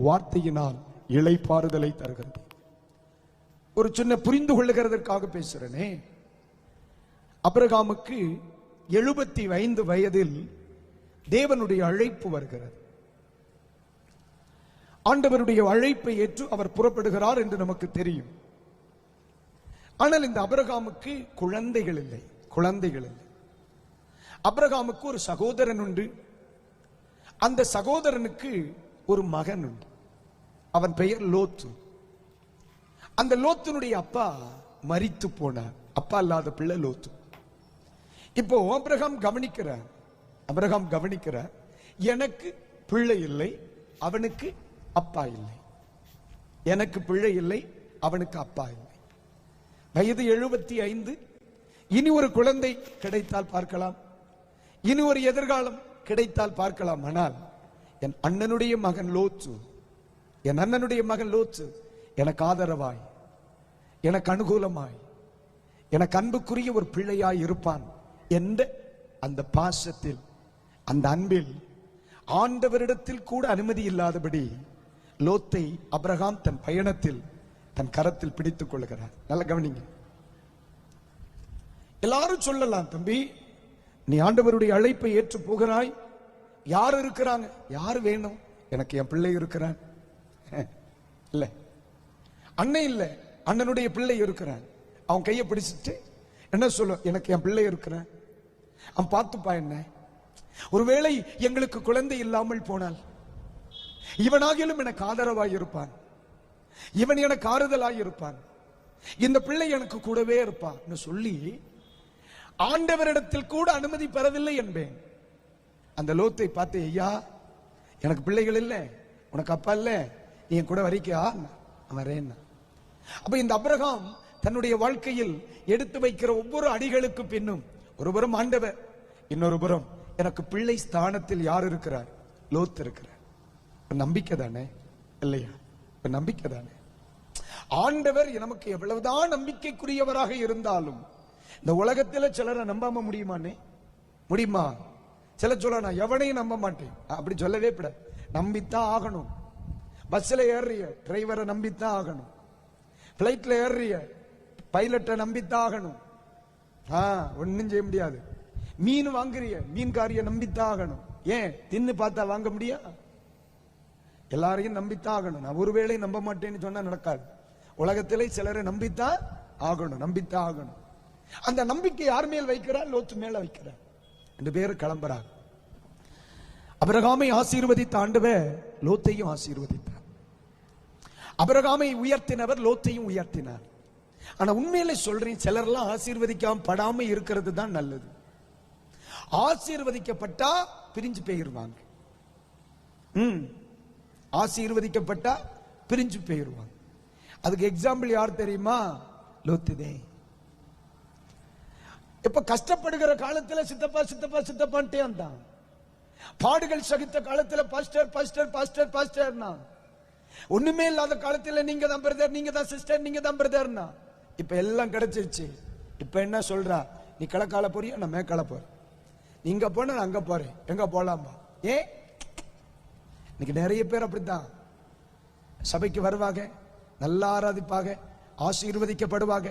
வார்த்தையினால் இளைப்பாறுதலை தருகிறது. ஒரு சின்ன புரிந்து கொள்ளுகிறதற்காக பேசுறேனே. ஆபிரகாமுக்கு 75 வயதில் தேவனுடைய அழைப்பு வருகிறது. ஆண்டவருடைய அழைப்பை ஏற்று அவர் புறப்படுகிறார் என்று நமக்கு தெரியும். ஆனால் இந்த ஆபிரகாமுக்கு குழந்தைகள் இல்லை. ஆபிரகாமுக்கு ஒரு சகோதரன் உண்டு. அந்த சகோதரனுக்கு ஒரு மகன் உண்டு. அவன் பெயர் லோத்து. அந்த லோத்தினுடைய அப்பா மரித்து போனார். அப்பா இல்லாத பிள்ளை லோத்து. இப்போ ஆபிரகாம் கவனிக்கிறார், எனக்கு பிள்ளை இல்லை, அவனுக்கு அப்பா இல்லை. எனக்கு பிள்ளை இல்லை, அவனுக்கு அப்பா இல்லை. வயது 75. இனி ஒரு குழந்தை கிடைத்தால் பார்க்கலாம், இனி ஒரு எதிர்காலம் கிடைத்தால் பார்க்கலாம். ஆனால் என் அண்ணனுடைய மகன் லோத்து எனக்கு ஆதரவாய், எனக்கு அனுகூலமாய், எனக்கு அன்புக்குரிய ஒரு பிள்ளையாய் இருப்பான் என்ற அந்த பாசத்தில், அந்த அன்பில் ஆண்டவரிடத்தில் கூட அனுமதி இல்லாதபடி லோத்தை ஆபிரகாம் தன் பயணத்தில் தன் கரத்தில் பிடித்துக் கொள்கிறார். நல்ல கவனிங்க. எல்லாரும் சொல்லலாம், தம்பி நீ ஆண்டவருடைய அழைப்பை ஏற்று போகிறாய். யார் இருக்கிறாங்க? யார் வேணும்? எனக்கு என் பிள்ளை இருக்கிறான். இல்ல, அண்ணன் இல்ல, அண்ணனுடைய பிள்ளை இருக்கிறான். அவன் கையை பிடிச்சிட்டு என்ன சொல்ல? எனக்கு என் பிள்ளை இருக்கிறான், அவன் பார்த்துப்பா. என்ன ஒருவேளை எங்களுக்கு குழந்தை இல்லாமல் போனால் இவனாகிலும் எனக்கு ஆதரவாய் இருப்பான், இவன் எனக்கு ஆறுதலாய் இருப்பான், இந்த பிள்ளை எனக்கு கூடவே இருப்பான் சொல்லி ஆண்டவரிடத்தில் கூட அனுமதி பெறவில்லை என்பேன். அந்த லோத்தை பார்த்து, ஐயா எனக்கு பிள்ளைகள் இல்லை, உனக்கு அப்பா இல்லை, நீ என் கூட வரைக்கா? வரேன். அப்ப இந்த ஆபிரகாம் தன்னுடைய வாழ்க்கையில் எடுத்து வைக்கிற ஒவ்வொரு அடிகளுக்கு பின்னும் ஒருபுறம் ஆண்டவர், இன்னொரு புறம் எனக்கு பிள்ளை ஸ்தானத்தில் யார் இருக்கிறார்? லோத் இருக்கிறார். நம்பிக்கை தானே? இல்லையா? நம்பிக்கை தானே? ஆண்டவர் நமக்கு எவ்வளவுதான் நம்பிக்கைக்குரியவராக இருந்தாலும் இந்த உலகத்தில் சிலரை நம்பாம முடியுமா? சில சொல்ல, நான் எவனையும் நம்ப மாட்டேன், அப்படி சொல்லவே கூடாது. நம்பித்தான் ஆகணும். பஸ்ல ஏறிய டிரைவரை நம்பித்தான் ஆகணும். பிளைட்ல ஏறிய பைலட்டை நம்பித்தான் ஆகணும். ஒன்னும் செய்ய முடியாது. மீன் வாங்குறிய மீன்காரிய நம்பித்தான் ஆகணும். ஏன்? தின்னு பார்த்தா வாங்க முடியா? எல்லாரையும் நம்பித்தான் ஆகணும். நான் ஒருவேளை நம்ப மாட்டேன்னு சொன்னா நடக்காது. உலகத்திலே சிலரை நம்பித்தான் ஆகணும். அந்த நம்பிக்கை யார் மேல் வைக்கிறார்? லோத்து மேல வைக்கிறார். 2 பேர் கிளம்புறாங்க. ஆபிரகாமை ஆசீர்வதித்த ஆண்டவர் லோத்தையும் ஆசீர்வதித்தார். ஆபிரகாமை உயர்த்தினவர் லோத்தையும் உயர்த்தினார். ஆனா உண்மையிலே சொல்றேன், சிலர்லாம் ஆசீர்வதிக்காம படாம இருக்கிறது தான் நல்லது. ஆசீர்வதிக்கப்பட்டா பிரிஞ்சு போயிருவாங்க. ஆசீர்வதிக்கப்பட்டா பிரிஞ்சு போயிருவாங்க. அதுக்கு எக்ஸாம்பிள் யார் தெரியுமா? லோத்துதே. இப்ப கஷ்டப்படுகிற காலத்துல சித்தப்பான்ட்டே வந்தான். பாடுகள் சகித்த காலத்துல பாஸ்டர். ஒண்ணுமே இல்லாத காலத்துல நீங்க தான் பிரதர், நீங்க தான் சிஸ்டர், நீங்க தான் பிரதர்னா. இப்ப எல்லாம் கிடைச்சிருச்சு. இப்ப என்ன சொல்றா? நீ கிழக்கால போறியா, நான் மேற்கால போறேன். நீங்க போன நான் அங்க போறேன். எங்க போலாமா? ஏன்? இன்னைக்கு நிறைய பேர் அப்படித்தான் சபைக்கு வருவாங்க, நல்லா ஆராதிப்பாங்க, ஆசீர்வதிக்கப்படுவாங்க.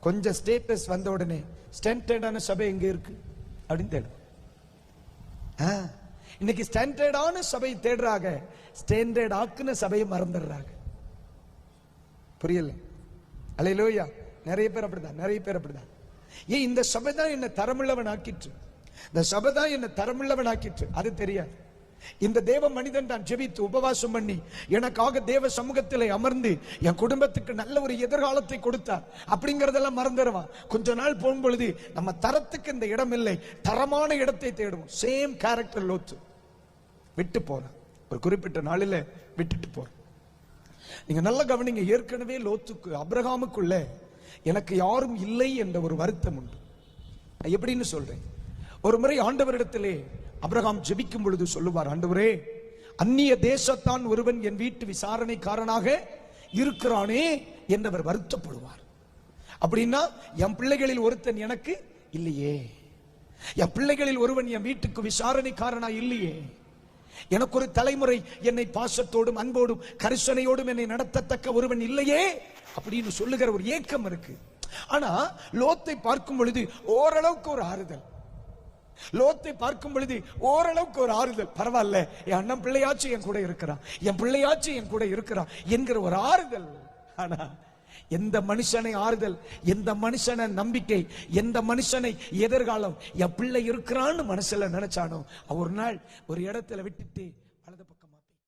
கொஞ்சம் ஸ்டேட்டஸ் வந்த உடனே ஸ்டாண்டர்டான சபை எங்க இருக்கு அப்படின்னு தேடும். இன்னைக்கு ஸ்டாண்டர்டான சபை தேடுறாங்க, ஸ்டாண்டர்ட் ஆக்குன சபையை மறந்துடுறாங்க. புரியல? அல்லேலூயா. நிறைய பேர் அப்படிதான். ஏன்? இந்த சபை தான் என்ன தரமுள்ளவன் ஆக்கிற்று, இந்த சபை தான் என்ன தரமுள்ளவன் ஆக்கிற்று, அது தெரியாது. இந்த தேவ மனிதன் தான் ஜெபித்து உபவாசம் பண்ணி எனக்காக தேவ சமூகத்தில் அமர்ந்து என் குடும்பத்துக்கு நல்ல ஒரு எதிர்காலத்தை கொடுத்தார் அப்படிங்கறதெல்லாம் மறந்துடுவான். கொஞ்ச நாள் போகும் பொழுது நம்ம தரத்துக்கு இந்த இடம் இல்லை, தரமான இடத்தை தேடுவோம். சேம் கேரக்டர் லோத்து. விட்டு போற ஒரு குறிப்பிட்ட நாளில் விட்டுட்டு போற. நீங்க நல்ல கவனிங்க. ஏற்கனவே லோத்துக்கு ஆபிரகாமுக்குள்ள எனக்கு யாரும் இல்லை என்ற ஒரு வருத்தம் உண்டு. எப்படின்னு சொல்றேன். ஒரு முறை ஆண்டவரிடத்திலே ஆபிரகாம் ஜெபிக்கும் பொழுது சொல்லுவார், ஆண்டவரே, அந்நிய தேசத்தான் ஒருவன் என் வீட்டு விசாரணைக்காரனாக இருக்கிறானே என்றவர் வருத்தப்படுவார். அப்படின்னா என் பிள்ளைகளில் ஒருத்தன் எனக்கு இல்லையே, என் பிள்ளைகளில் ஒருவன் என் வீட்டுக்கு விசாரணைக்காரனா இல்லையே, எனக்கு ஒரு தலைமுறை என்னை பாசத்தோடும் அன்போடும் கரிசனையோடும் என்னை நடத்தத்தக்க ஒருவன் இல்லையே அப்படின்னு சொல்லுகிற ஒரு ஏக்கம் இருக்கு. ஆனா லோத்தை பார்க்கும் பொழுது ஓரளவுக்கு ஒரு ஆறுதல், லோத்தை பார்க்கும் பொழுது ஓரளவுக்கு ஒரு ஆறுதல். பரவாயில்ல, என் அண்ணன் பிள்ளையாச்சும் என் கூட இருக்கிறான், என் பிள்ளையாச்சும் என் கூட இருக்கிறான் என்கிற ஒரு ஆறுதல். ஆனா எந்த மனுஷனை ஆறுதல், எந்த மனுஷனை நம்பிக்கை, எந்த மனுஷனை எதிர்காலம் என் பிள்ளை இருக்கிறான்னு மனசுல நினைச்சானோ ஒரு நாள் ஒரு இடத்துல விட்டுட்டு